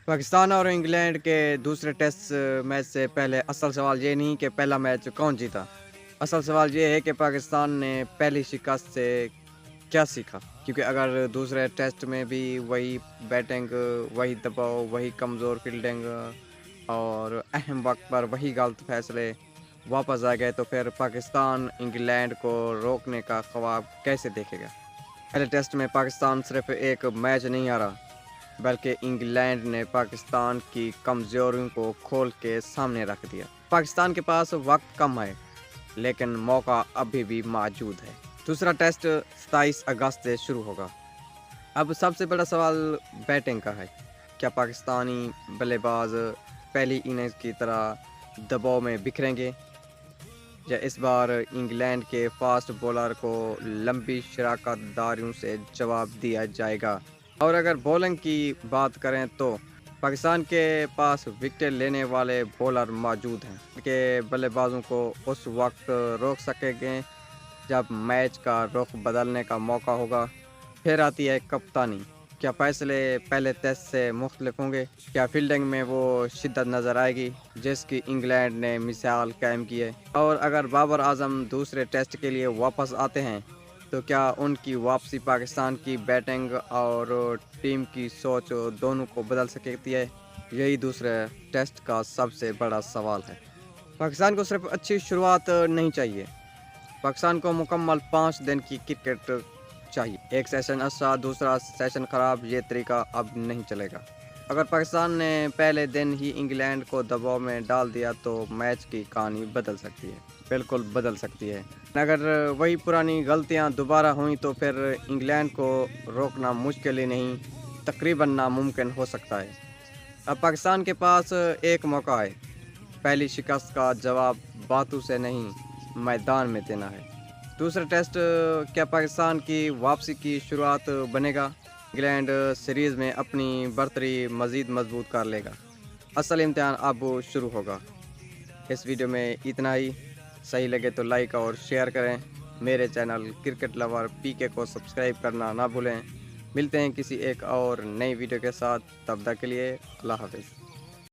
पाकिस्तान और इंग्लैंड के दूसरे टेस्ट मैच से पहले असल सवाल ये नहीं कि पहला मैच कौन जीता। असल सवाल ये है कि पाकिस्तान ने पहली शिकस्त से क्या सीखा? क्योंकि अगर दूसरे टेस्ट में भी वही बैटिंग, वही दबाव, वही कमज़ोर फील्डिंग और अहम वक्त पर वही गलत फैसले वापस आ गए, तो फिर पाकिस्तान इंग्लैंड को रोकने का ख्वाब कैसे देखेगा? पहले टेस्ट में पाकिस्तान सिर्फ एक मैच नहीं हारा, बल्कि इंग्लैंड ने पाकिस्तान की कमज़ोरियों को खोल के सामने रख दिया। पाकिस्तान के पास वक्त कम है, लेकिन मौका अभी भी मौजूद है। दूसरा टेस्ट 27 अगस्त से शुरू होगा। अब सबसे बड़ा सवाल बैटिंग का है। क्या पाकिस्तानी बल्लेबाज पहली इनिंग्स की तरह दबाव में बिखरेंगे, या इस बार इंग्लैंड के फास्ट बॉलर को लंबी शराकतदारियों से जवाब दिया जाएगा? और अगर बॉलिंग की बात करें तो पाकिस्तान के पास विकेट लेने वाले बॉलर मौजूद हैं कि बल्लेबाजों को उस वक्त रोक सकेंगे जब मैच का रुख बदलने का मौका होगा। फिर आती है कप्तानी। क्या फैसले पहले टेस्ट से मुख्तलिफ होंगे? क्या फील्डिंग में वो शिद्दत नज़र आएगी जिसकी इंग्लैंड ने मिसाल कायम की है? और अगर बाबर आजम दूसरे टेस्ट के लिए वापस आते हैं, तो क्या उनकी वापसी पाकिस्तान की बैटिंग और टीम की सोच दोनों को बदल सकती है? यही दूसरे टेस्ट का सबसे बड़ा सवाल है। पाकिस्तान को सिर्फ अच्छी शुरुआत नहीं चाहिए, पाकिस्तान को मुकम्मल 5 दिन की क्रिकेट चाहिए। एक सेशन अच्छा, दूसरा सेशन ख़राब, ये तरीका अब नहीं चलेगा। अगर पाकिस्तान ने पहले दिन ही इंग्लैंड को दबाव में डाल दिया तो मैच की कहानी बदल सकती है, बिल्कुल बदल सकती है। अगर वही पुरानी गलतियां दोबारा हुई तो फिर इंग्लैंड को रोकना मुश्किल ही नहीं, तकरीबन नामुमकिन हो सकता है। अब पाकिस्तान के पास एक मौका है। पहली शिकस्त का जवाब बातों से नहीं, मैदान में देना है। दूसरा टेस्ट क्या पाकिस्तान की वापसी की शुरुआत बनेगा? इंग्लैंड सीरीज़ में अपनी बर्तरी मज़ीद मजबूत कर लेगा? असल इम्तिहान अब शुरू होगा। इस वीडियो में इतना ही। सही लगे तो लाइक और शेयर करें। मेरे चैनल क्रिकेट लवर पीके को सब्सक्राइब करना ना भूलें। मिलते हैं किसी एक और नई वीडियो के साथ, तब तक के लिए अल्लाह हाफ़िज़।